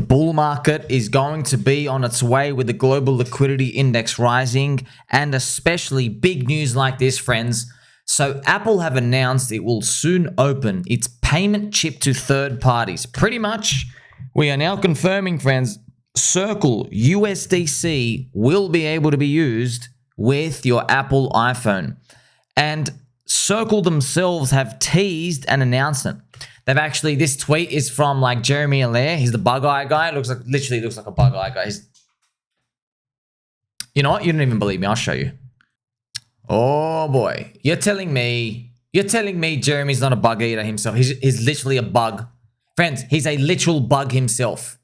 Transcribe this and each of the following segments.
bull market is going to be on its way with the global liquidity index rising, and especially big news like this, friends. So Apple have announced it will soon open its payment chip to third parties. Pretty much, we are now confirming, friends, Circle USDC will be able to be used with your Apple iPhone. And Circle themselves have teased an announcement. They've actually, this tweet is from like Jeremy Allaire. He's the bug eye guy. Literally looks like a bug eye guy. You know what? You don't even believe me. I'll show you. Oh boy. You're telling me Jeremy's not a bug eater himself. He's literally a bug. Friends, he's a literal bug himself.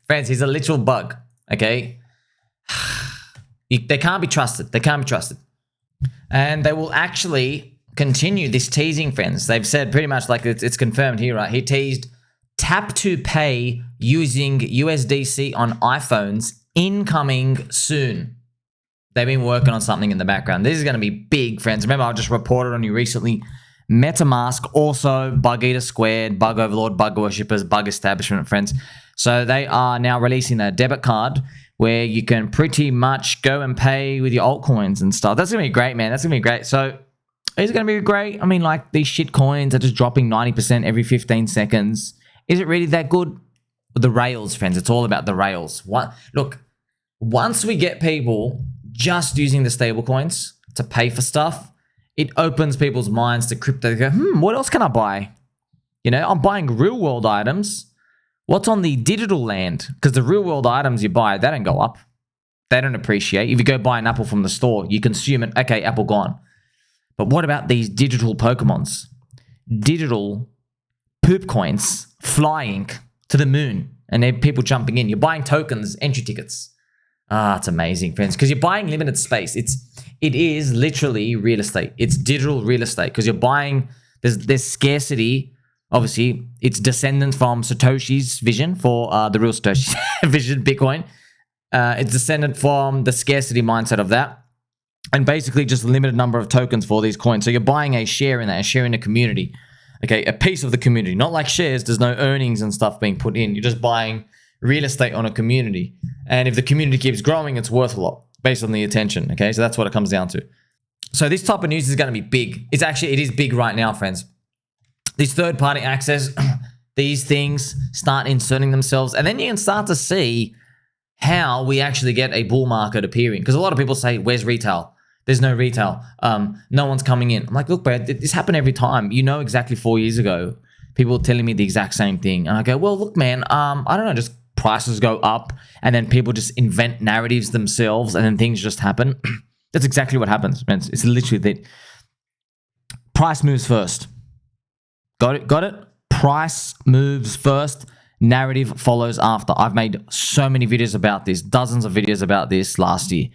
Friends, he's a literal bug. Okay? They can't be trusted. They can't be trusted. And they will actually continue this teasing, friends. They've said pretty much like it's confirmed here, right? He teased tap to pay using USDC on iPhones incoming soon. They've been working on something in the background. This is going to be big, friends. Remember, I just reported on you recently. MetaMask, also Bug Eater Squared, Bug Overlord, Bug Worshippers, Bug Establishment, friends. So they are now releasing a debit card where you can pretty much go and pay with your altcoins and stuff. That's going to be great, man. That's going to be great. So is it going to be great? I mean, like these shit coins are just dropping 90% every 15 seconds. Is it really that good? The rails, friends. It's all about the rails. Look, once we get people just using the stable coins to pay for stuff, it opens people's minds to crypto. They go, what else can I buy? You know, I'm buying real world items. What's on the digital land? Because the real world items you buy, they don't go up. They don't appreciate. If you go buy an apple from the store, you consume it. Okay, apple gone. But what about these digital Pokemons? Digital poop coins flying to the moon and then people jumping in. You're buying tokens, entry tickets. It's amazing, friends, because you're buying limited space. It is literally real estate. It's digital real estate because you're buying, there's scarcity. Obviously, it's descendant from Satoshi's vision for the real Satoshi vision, Bitcoin. It's descendant from the scarcity mindset of that. And basically just a limited number of tokens for these coins. So you're buying a share in that, a share in the community. Okay, a piece of the community. Not like shares, there's no earnings and stuff being put in. You're just buying real estate on a community. And if the community keeps growing, it's worth a lot based on the attention. Okay, so that's what it comes down to. So this type of news is going to be big. It is big right now, friends. This third-party access, these things start inserting themselves. And then you can start to see how we actually get a bull market appearing. Because a lot of people say, where's retail? There's no retail. No one's coming in. I'm like, look, Brad, this happened every time. You know, exactly 4 years ago, people were telling me the exact same thing. And I go, well, look, man, I don't know, just prices go up and then people just invent narratives themselves and then things just happen. That's exactly what happens, man. It's literally that price moves first. Got it? Price moves first. Narrative follows after. I've made so many videos about this, dozens of videos about this last year.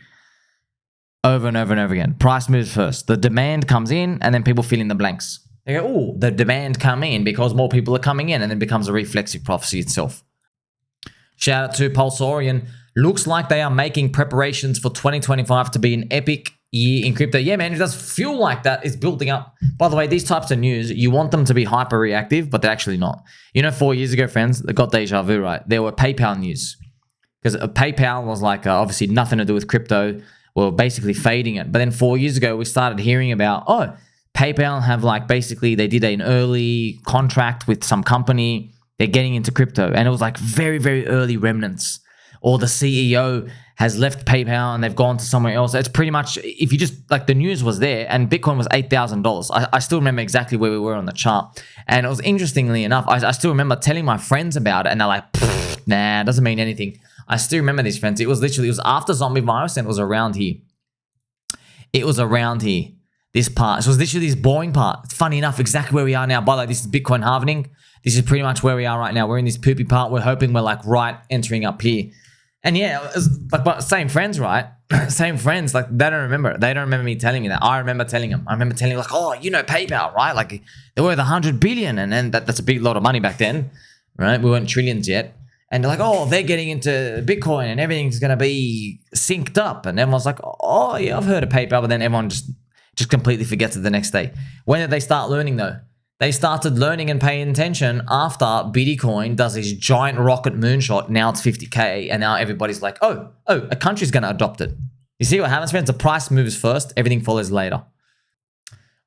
Over and over and over again. Price moves first. The demand comes in and then people fill in the blanks. They go, oh, the demand come in because more people are coming in, and then it becomes a reflexive prophecy itself. Shout out to Pulsorian. Looks like they are making preparations for 2025 to be an epic year in crypto. Yeah, man, it does feel like that. It's building up. By the way, these types of news, you want them to be hyper reactive, but they're actually not. You know, 4 years ago, friends, they got DejaVu, right? There were PayPal news. Because PayPal was like obviously nothing to do with crypto. Well, basically fading it. But then 4 years ago, we started hearing about, oh, PayPal have like basically they did an early contract with some company. They're getting into crypto. And it was like very, very early remnants. Or the CEO has left PayPal and they've gone to somewhere else. It's pretty much, if you just, like the news was there and Bitcoin was $8,000. I still remember exactly where we were on the chart. And it was interestingly enough, I still remember telling my friends about it and they're like, nah, it doesn't mean anything. I still remember these, friends. It was after zombie virus and it was around here. It was around here. This part. So it was literally this boring part. It's funny enough, exactly where we are now. By the way, this is Bitcoin halvening. This is pretty much where we are right now. We're in this poopy part. We're hoping we're like right entering up here. And yeah, it was like, but same friends, right? Same friends. Like they don't remember it. They don't remember me telling me that. I remember telling them. I remember telling them like, oh, you know PayPal, right? Like they're worth 100 billion. And then that's a big lot of money back then, right? We weren't trillions yet. And they're like, oh, they're getting into Bitcoin and everything's going to be synced up. And everyone's like, oh, yeah, I've heard of PayPal. But then everyone just completely forgets it the next day. When did they start learning, though? they started learning and paying attention after Bitcoin does this giant rocket moonshot. Now it's 50K, and now everybody's like, oh, a country's going to adopt it. You see what happens, friends? The price moves first, everything follows later.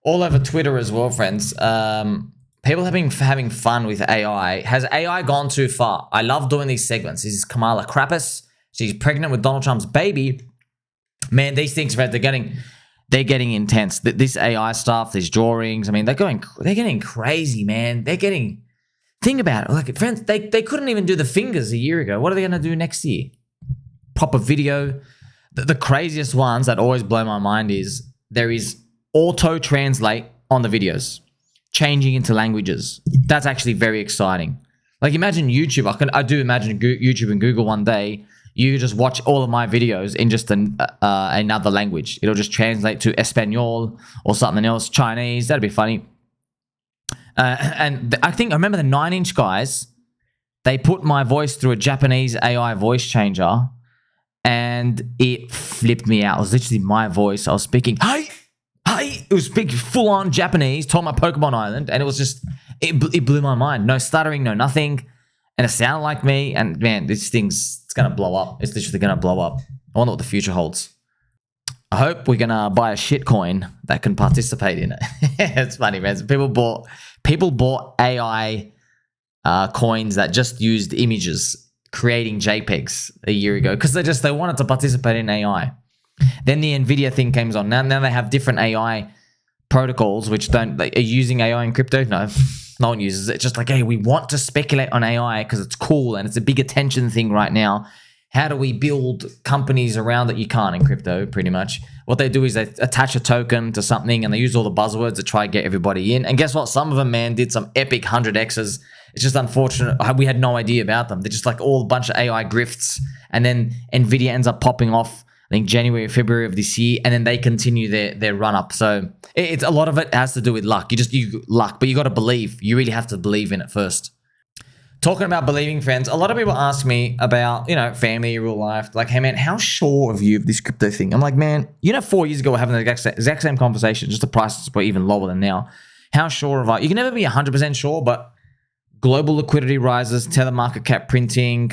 All over Twitter as well, friends. People have been having fun with AI. Has AI gone too far? I love doing these segments. This is Kamala Krappus. She's pregnant with Donald Trump's baby. Man, these things, friends, they're getting intense. This AI stuff, these drawings, I mean, they're getting crazy, man. Think about it. Like, friends, they couldn't even do the fingers a year ago. What are they going to do next year? Proper video. The craziest ones that always blow my mind is there is auto translate on the videos, changing into languages. That's actually very exciting. Like, imagine YouTube. I do imagine YouTube and Google one day, you just watch all of my videos in just another language. It'll just translate to Espanol or something else, Chinese. That'd be funny. And I remember the 9-inch guys, they put my voice through a Japanese AI voice changer, and it flipped me out. It was literally my voice. I was speaking, hey. It was speaking full-on Japanese, told my Pokemon Island, and it was just, it blew my mind. No stuttering, no nothing. And it sounded like me. And man, it's going to blow up. It's literally going to blow up. I wonder what the future holds. I hope we're going to buy a shit coin that can participate in it. It's funny, man. People bought AI coins that just used images, creating JPEGs a year ago, because they wanted to participate in AI. Then the NVIDIA thing comes on. Now they have different AI protocols which are using AI in crypto. No one uses it. It's just like, hey, we want to speculate on AI because it's cool and it's a big attention thing right now. How do we build companies around it? You can't in crypto, pretty much. What they do is they attach a token to something and they use all the buzzwords to try and get everybody in. And guess what? Some of them, man, did some epic 100Xs. It's just unfortunate. We had no idea about them. They're just like all a bunch of AI grifts. And then NVIDIA ends up popping off, I think January or February of this year, and then they continue their run up. So it's a lot of it has to do with luck. Luck, but you got to believe. You really have to believe in it first. Talking about believing, friends, a lot of people ask me about, family, real life. Like, hey, man, how sure are you of this crypto thing? I'm like, man, 4 years ago, we're having the exact same conversation, just the prices were even lower than now. How sure of I? You can never be 100% sure, but global liquidity rises, Tether market cap printing,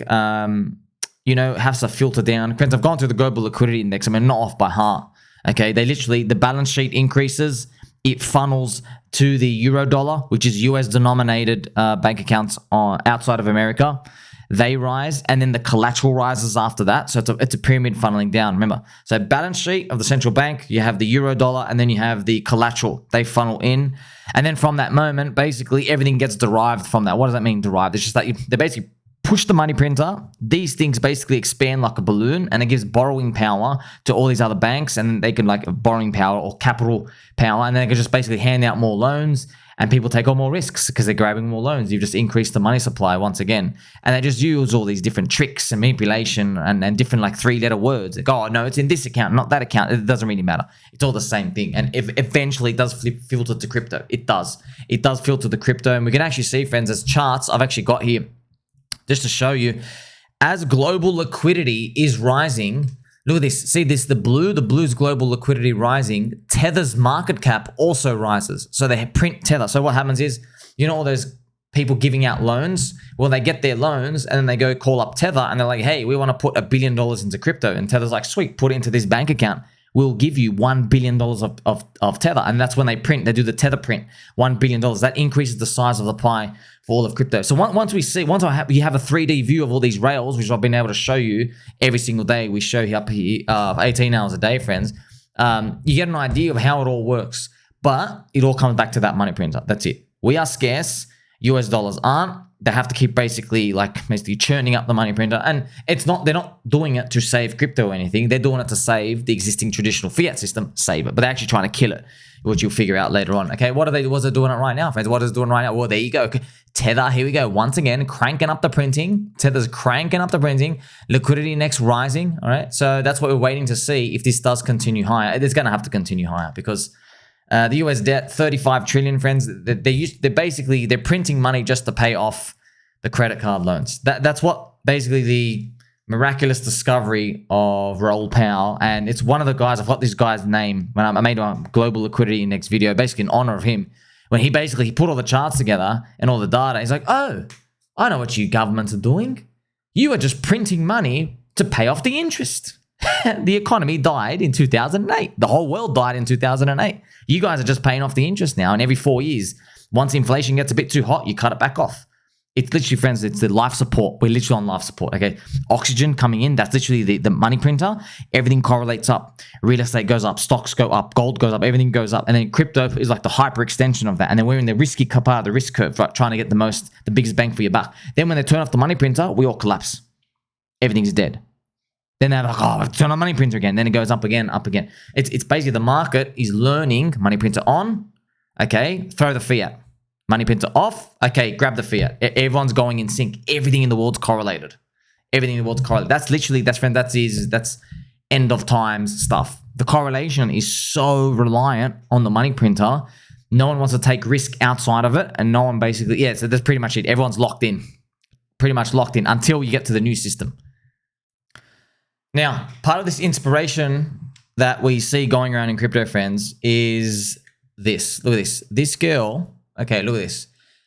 has to filter down. Friends, I've gone through the global liquidity index. I mean, not off by heart. Okay, the balance sheet increases. It funnels to the euro dollar, which is US denominated bank accounts outside of America. They rise, and then the collateral rises after that. So it's a pyramid funneling down. Remember, so balance sheet of the central bank, you have the euro dollar, and then you have the collateral. They funnel in, and then from that moment, basically everything gets derived from that. What does that mean, derived? It's just that they basically push the money printer. These things basically expand like a balloon, and it gives borrowing power to all these other banks, and they can borrowing power or capital power, and then they can just basically hand out more loans, and people take on more risks because they're grabbing more loans. You've just increased the money supply once again, and they just use all these different tricks and manipulation and different 3-letter words. Like, oh no, it's in this account, not that account. It doesn't really matter. It's all the same thing, and eventually it does filter to crypto. It does filter the crypto, and we can actually see, friends, as charts I've actually got here, just to show you, as global liquidity is rising, look at this. See this, the blue's global liquidity rising. Tether's market cap also rises. So they print Tether. So what happens is, all those people giving out loans, well, they get their loans and then they go call up Tether and they're like, hey, we want to put $1 billion into crypto. And Tether's like, sweet, put it into this bank account. We'll give you $1 billion of Tether. And that's when they do the Tether print, $1 billion. That increases the size of the pie for all of crypto. So once you have a 3D view of all these rails, which I've been able to show you every single day, we show you up here 18 hours a day, friends, you get an idea of how it all works. But it all comes back to that money printer. That's it. We are scarce. US dollars aren't. They have to keep basically churning up the money printer. And they're not doing it to save crypto or anything. They're doing it to save the existing traditional fiat system, save it. But they're actually trying to kill it, which you'll figure out later on. Okay, what's it doing it right now, friends? What is it doing right now? Well, there you go. Tether, here we go. Once again, cranking up the printing. Tether's cranking up the printing. Liquidity index rising. All right. So that's what we're waiting to see if this does continue higher. It's going to have to continue higher because the US debt, 35 trillion, friends. They're printing money just to pay off the credit card loans. That's what basically the miraculous discovery of Raoul Pal, and it's one of the guys. I've got this guy's name when I made a global liquidity index video, basically in honor of him. when he put all the charts together and all the data. He's like, oh, I know what you governments are doing. You are just printing money to pay off the interest. The economy died in 2008. The whole world died in 2008. You guys are just paying off the interest now. And every 4 years, once inflation gets a bit too hot, you cut it back off. It's literally, friends, it's the life support. We're literally on life support, okay? Oxygen coming in, that's literally the money printer. Everything correlates up. Real estate goes up, stocks go up, gold goes up, everything goes up. And then crypto is like the hyper extension of that. And then we're in the risky part of the risk curve, right? Trying to get the biggest bang for your buck. Then when they turn off the money printer, we all collapse. Everything's dead. Then they're like, oh, turn on money printer again. Then it goes up again, up again. It's basically the market is learning money printer on, okay, throw the fiat. Money printer off, okay, grab the fiat. Everyone's going in sync. Everything in the world's correlated. Everything in the world's correlated. That's end of times stuff. The correlation is so reliant on the money printer. No one wants to take risk outside of it, and no one basically, yeah, so that's pretty much it. Everyone's locked in. Pretty much locked in until you get to the new system. Now, part of this inspiration that we see going around in crypto, friends, is this. Look at this. This girl, okay, look at this.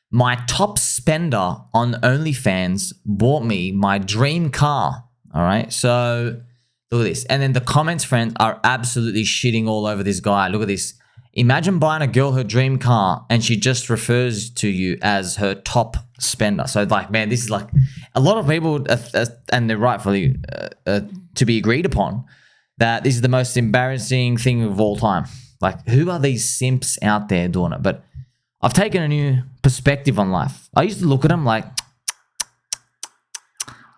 My top spender on OnlyFans bought me my dream car. All right, so look at this. And then the comments, friends, are absolutely shitting all over this guy. Look at this. Imagine buying a girl her dream car and she just refers to you as her top spender. So like, man, this is like a lot of people, and they're rightfully to be agreed upon, that this is the most embarrassing thing of all time. Like, who are these simps out there doing it? But I've taken a new perspective on life. I used to look at them like,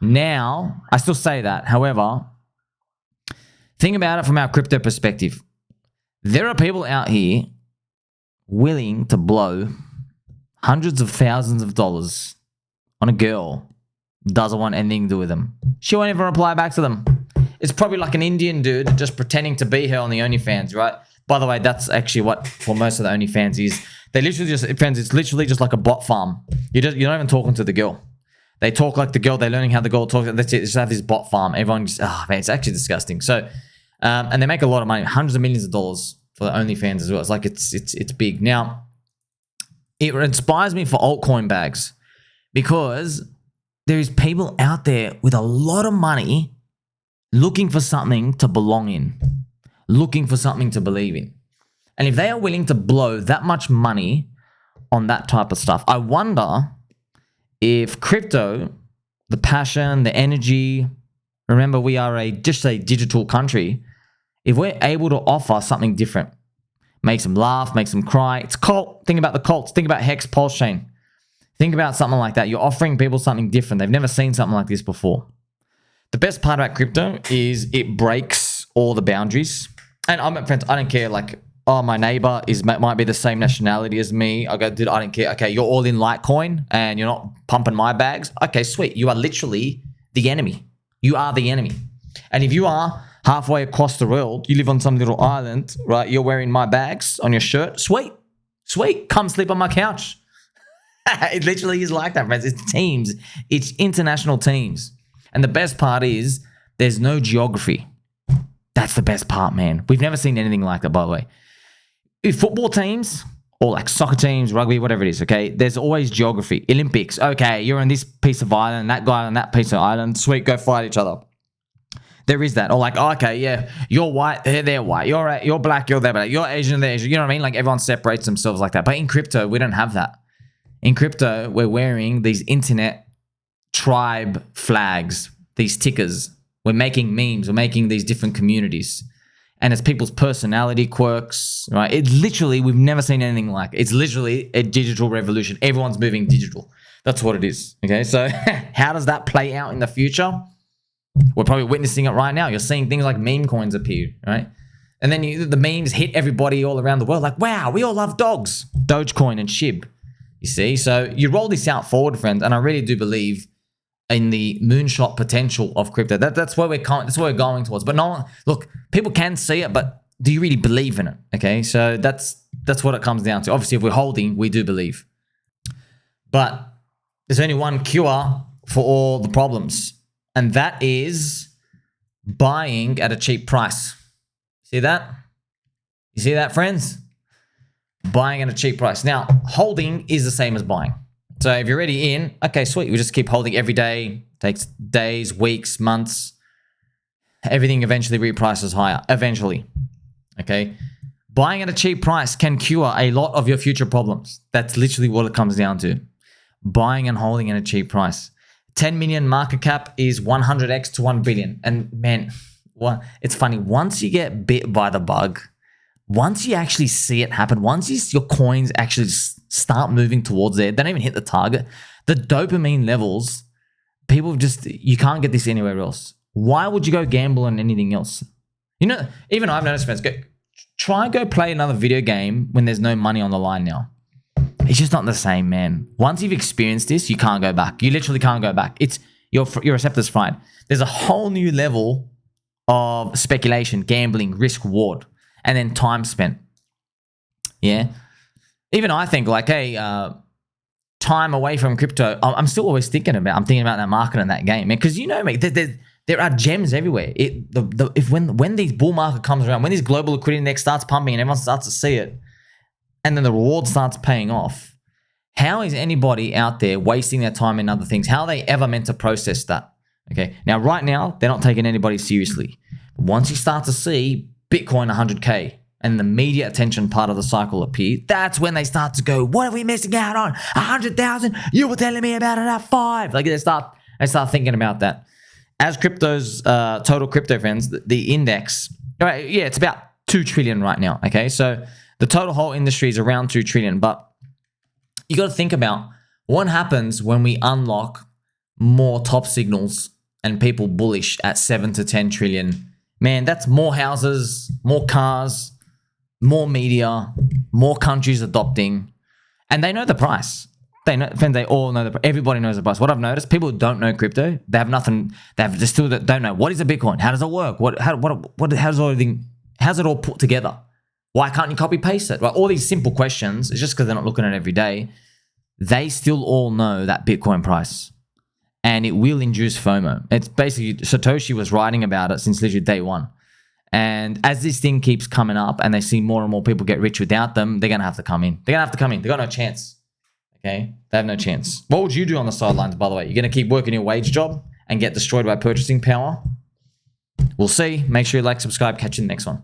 now I still say that. However, think about it from our crypto perspective. There are people out here willing to blow hundreds of thousands of dollars on a girl who doesn't want anything to do with them. She won't even reply back to them. It's probably like an Indian dude just pretending to be her on the OnlyFans, right? By the way, that's actually what for most of the OnlyFans is. They literally just, friends, it's literally just like a bot farm. You're not even talking to the girl. They talk like the girl. They're learning how the girl talks. That's it. They just have this bot farm. Everyone just, oh man, it's actually disgusting. So, and they make a lot of money, hundreds of millions of dollars for the OnlyFans as well. It's like it's big. Now, it inspires me for altcoin bags because there is people out there with a lot of money looking for something to belong in, looking for something to believe in. And if they are willing to blow that much money on that type of stuff, I wonder if crypto, the passion, the energy, remember we are just a digital country, if we're able to offer something different, makes them laugh, makes them cry. It's cult. Think about the cults. Think about Hex Pulse Chain. Think about something like that. You're offering people something different. They've never seen something like this before. The best part about crypto is it breaks all the boundaries. And I'm friends, I don't care. Like, oh, my neighbor might be the same nationality as me. I go, dude, I don't care. Okay, you're all in Litecoin and you're not pumping my bags. Okay, sweet. You are literally the enemy. You are the enemy. And if you are halfway across the world, you live on some little island, right? You're wearing my bags on your shirt. Sweet. Sweet. Come sleep on my couch. It literally is like that, friends. It's teams. It's international teams. And the best part is there's no geography. That's the best part, man. We've never seen anything like that, by the way. If football teams or like soccer teams, rugby, whatever it is, okay, there's always geography. Olympics, okay, you're on this piece of island, that guy on that piece of island. Sweet, go fight each other. There is that. Or like, oh, okay, yeah, you're white, they're white. You're black, you're black. You're Asian, they're Asian. You know what I mean? Like everyone separates themselves like that. But in crypto, we don't have that. In crypto, we're wearing these internet tribe flags, these tickers. We're making memes. We're making these different communities. And it's people's personality quirks, right? It literally, we've never seen anything like it. It's literally a digital revolution. Everyone's moving digital. That's what it is, okay? So how does that play out in the future? We're probably witnessing it right now. You're seeing things like meme coins appear, right? And then the memes hit everybody all around the world like, wow, we all love dogs. Dogecoin and SHIB, you see? So you roll this out forward, friends, and I really do believe in the moonshot potential of crypto. That's where we're going towards. But no, look, people can see it, but do you really believe in it? Okay, so that's what it comes down to. Obviously, if we're holding, we do believe. But there's only one cure for all the problems, and that is buying at a cheap price. See that? You see that, friends? buying at a cheap price. Now, holding is the same as buying. So if you're already in, okay, sweet. We just keep holding every day. Takes days, weeks, months. Everything eventually reprices higher. Eventually. Okay. Buying at a cheap price can cure a lot of your future problems. That's literally what it comes down to. Buying and holding at a cheap price. 10 million market cap is 100x to 1 billion. And man, it's funny. Once you get bit by the bug, once you actually see it happen, once your coins actually start moving towards there, they don't even hit the target, the dopamine levels, you can't get this anywhere else. Why would you go gamble on anything else? You know, even I've noticed, friends, try and go play another video game when there's no money on the line now. It's just not the same, man. Once you've experienced this, you can't go back. You literally can't go back. Your receptor's fried. There's a whole new level of speculation, gambling, risk, reward, and then time spent. Yeah. Even I think like, hey, time away from crypto, I'm still always thinking about that market and that game, man. Because you know, mate, there are gems everywhere. When these bull market comes around, when this global liquidity index starts pumping and everyone starts to see it, and then the reward starts paying off, how is anybody out there wasting their time in other things? How are they ever meant to process that? Okay. Now, right now, they're not taking anybody seriously. But once you start to see Bitcoin 100K and the media attention part of the cycle appear, that's when they start to go, what are we missing out on? 100,000? You were telling me about it at 5. Like they start thinking about that. As crypto's total crypto friends, the index, right, yeah, it's about 2 trillion right now. Okay. So the total whole industry is around 2 trillion, but you got to think about what happens when we unlock more top signals and people bullish at 7 to 10 trillion. Man, that's more houses, more cars, more media, more countries adopting, and they know the price. They all know everybody knows the price. What I've noticed, people who don't know crypto, they have nothing. They still don't know what is a Bitcoin, how does it work, how's it all put together? Why can't you copy paste it? Right, all these simple questions. It's just because they're not looking at it every day. They still all know that Bitcoin price, and it will induce FOMO. It's basically Satoshi was writing about it since literally day one. And as this thing keeps coming up, and they see more and more people get rich without them, they're gonna have to come in. They got no chance. Okay, they have no chance. What would you do on the sidelines, by the way? You're gonna keep working your wage job and get destroyed by purchasing power? We'll see. Make sure you like, subscribe. Catch you in the next one.